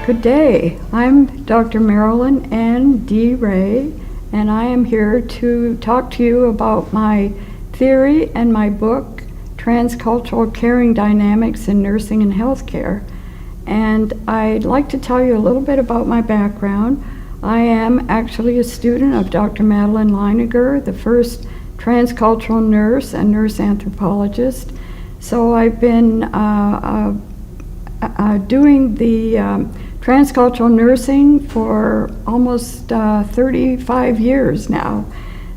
Good day. I'm Dr. Marilyn N. D. Ray, and I am here to talk to you about my theory and my book, Transcultural Caring Dynamics in Nursing and Healthcare. And I'd like to tell you a little bit about my background. I am actually a student of Dr. Marilyn Leiniger, the first transcultural nurse and nurse anthropologist. So I've been doing the transcultural nursing for almost 35 years now.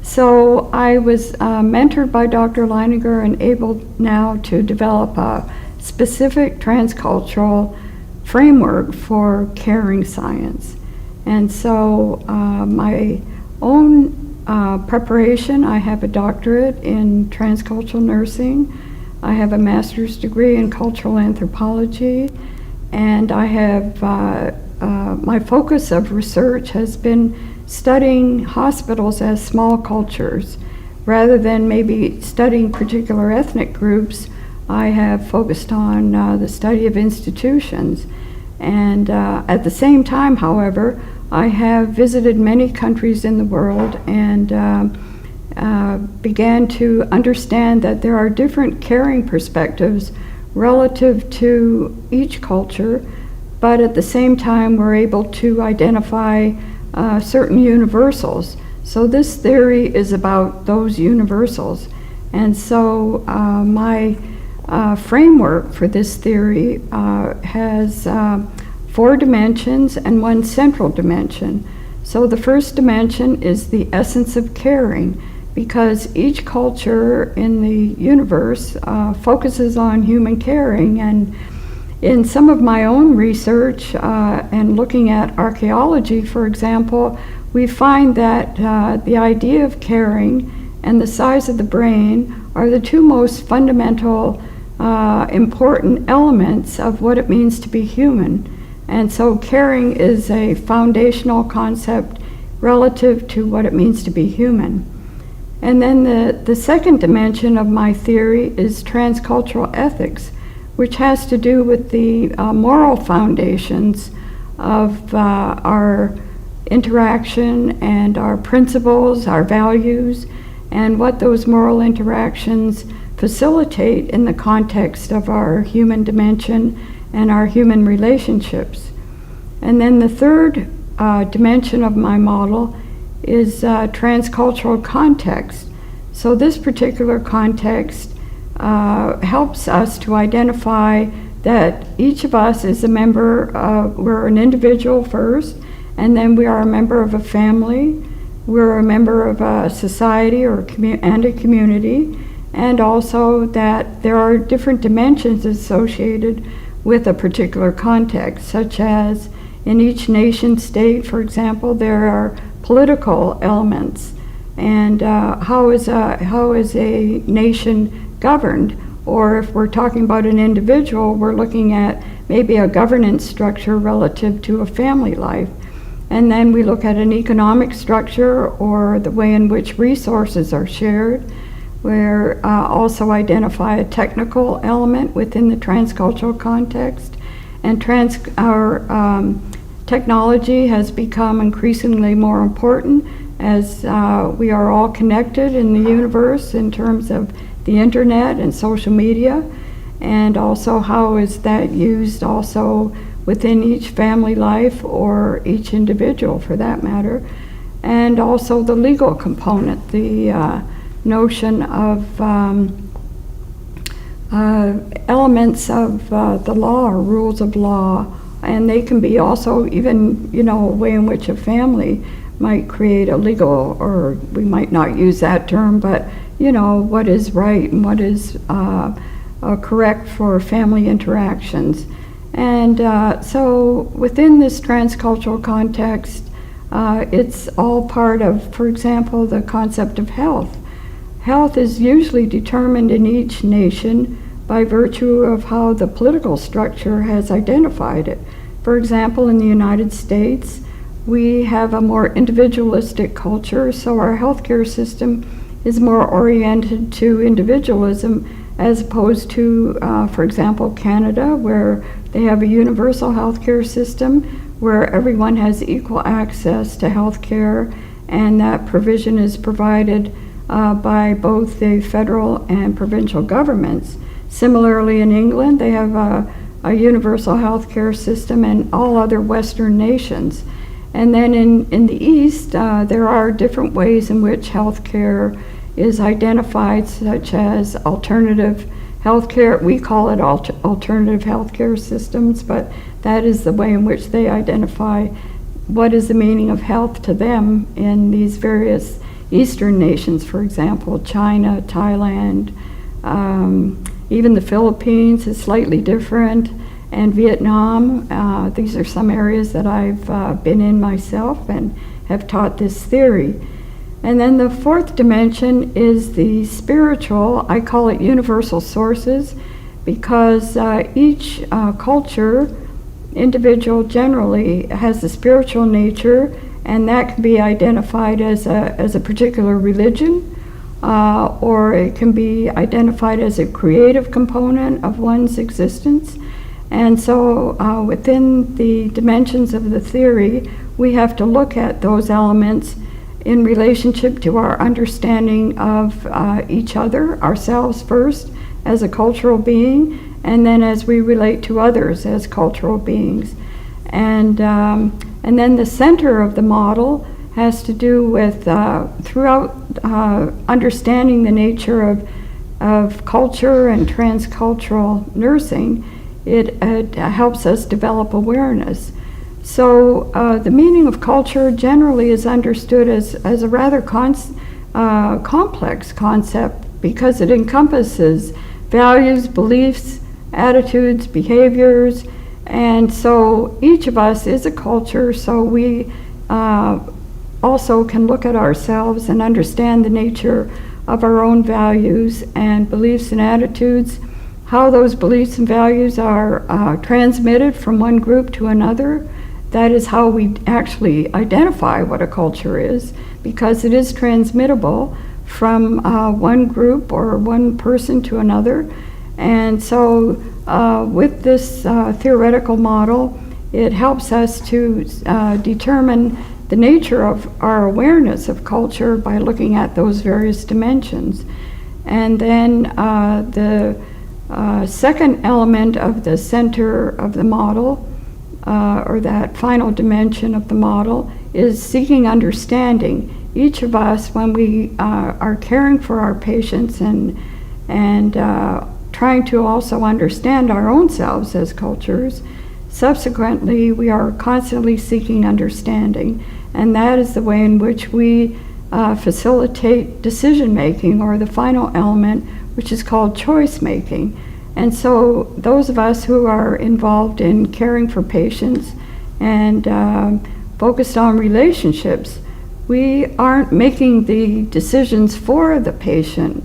So I was mentored by Dr. Leiniger and able now to develop a specific transcultural framework for caring science. And so my own preparation, I have a doctorate in transcultural nursing. I have a master's degree in cultural anthropology, and I have my focus of research has been studying hospitals as small cultures. Rather than maybe studying particular ethnic groups, I have focused on the study of institutions. And at the same time, however, I have visited many countries in the world and began to understand that there are different caring perspectives relative to each culture, but at the same time we're able to identify certain universals. So this theory is about those universals. And so my framework for this theory has 4 dimensions and 1 central dimension. So the first dimension is the essence of caring, because each culture in the universe focuses on human caring. And in some of my own research and looking at archaeology, for example, we find that the idea of caring and the size of the brain are the 2 most fundamental important elements of what it means to be human. And so caring is a foundational concept relative to what it means to be human. And then the second dimension of my theory is transcultural ethics, which has to do with the moral foundations of our interaction and our principles, our values, and what those moral interactions facilitate in the context of our human dimension and our human relationships. And then the third dimension of my model is transcultural context. So this particular context helps us to identify that each of us is a member we're an individual first, and then we are a member of a family, we're a member of a society and a community, and also that there are different dimensions associated with a particular context, such as in each nation state, for example, there are political elements, and how is a nation governed? Or if we're talking about an individual, we're looking at maybe a governance structure relative to a family life. And then we look at an economic structure or the way in which resources are shared. We also identify a technical element within the transcultural context. And our technology has become increasingly more important as we are all connected in the universe in terms of the internet and social media, and also how is that used also within each family life or each individual for that matter. And also the legal component, the notion of elements of the law or rules of law, and they can be also even, a way in which a family might create a legal, or we might not use that term, but what is right and what is correct for family interactions. And so within this transcultural context, it's all part of, for example, the concept of health. Health is usually determined in each nation by virtue of how the political structure has identified it. For example, in the United States, we have a more individualistic culture, so our healthcare system is more oriented to individualism as opposed to, for example, Canada, where they have a universal healthcare system where everyone has equal access to health care, and that provision is provided by both the federal and provincial governments. Similarly, in England, they have a universal health care system, and all other Western nations. And then in the East, there are different ways in which health care is identified, such as alternative health care. We call it alternative health care systems, but that is the way in which they identify what is the meaning of health to them in these various Eastern nations, for example, China, Thailand, even the Philippines is slightly different, and Vietnam. These are some areas that I've been in myself and have taught this theory. And then the fourth dimension is the spiritual. I call it universal sources, because each culture, individual generally, has a spiritual nature, and that can be identified as a particular religion, or it can be identified as a creative component of one's existence. And so within the dimensions of the theory, we have to look at those elements in relationship to our understanding of each other, ourselves first as a cultural being, and then as we relate to others as cultural beings. And then the center of the model has to do with throughout understanding the nature of culture and transcultural nursing, it helps us develop awareness. So the meaning of culture generally is understood as a rather complex concept, because it encompasses values, beliefs, attitudes, behaviors, and so each of us is a culture, so we also can look at ourselves and understand the nature of our own values and beliefs and attitudes, how those beliefs and values are transmitted from one group to another. That is how we actually identify what a culture is, because it is transmittable from one group or one person to another. And so with this theoretical model, it helps us to determine the nature of our awareness of culture by looking at those various dimensions. And then the second element of the center of the model, or that final dimension of the model, is seeking understanding. Each of us, when we are caring for our patients and trying to also understand our own selves as cultures, subsequently we are constantly seeking understanding, and that is the way in which we facilitate decision making, or the final element, which is called choice making. And so those of us who are involved in caring for patients and focused on relationships, we aren't making the decisions for the patient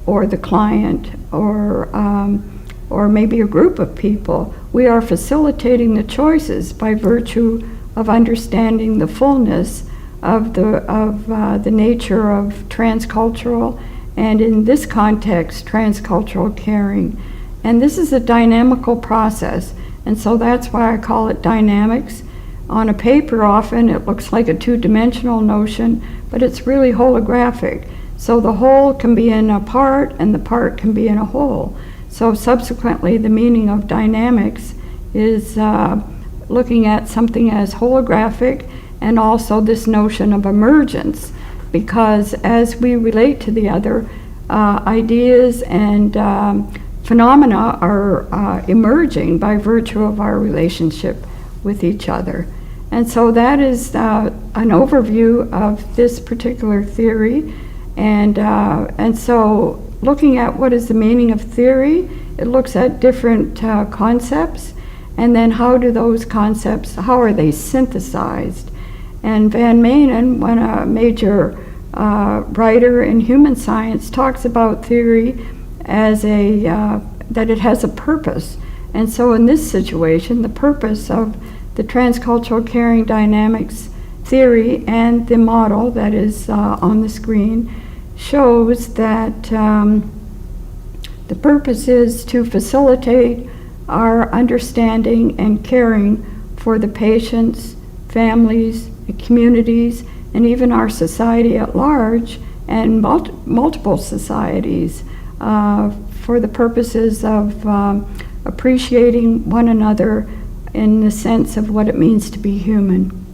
or the client or maybe a group of people. We are facilitating the choices by virtue of understanding the fullness of the nature of transcultural, and in this context, transcultural caring. And this is a dynamical process, and so that's why I call it dynamics. On a paper, often it looks like a two-dimensional notion, but it's really holographic. So the whole can be in a part, and the part can be in a whole. So subsequently, the meaning of dynamics is looking at something as holographic, and also this notion of emergence, because as we relate to the other, ideas and phenomena are emerging by virtue of our relationship with each other. And so that is an overview of this particular theory. And so looking at what is the meaning of theory, it looks at different concepts, and then how do those concepts, how are they synthesized? And Van Manen, when a major writer in human science, talks about theory as that it has a purpose. And so in this situation, the purpose of the transcultural caring dynamics theory and the model that is on the screen shows that the purpose is to facilitate our understanding and caring for the patients, families, the communities, and even our society at large, and multiple societies, for the purposes of appreciating one another in the sense of what it means to be human.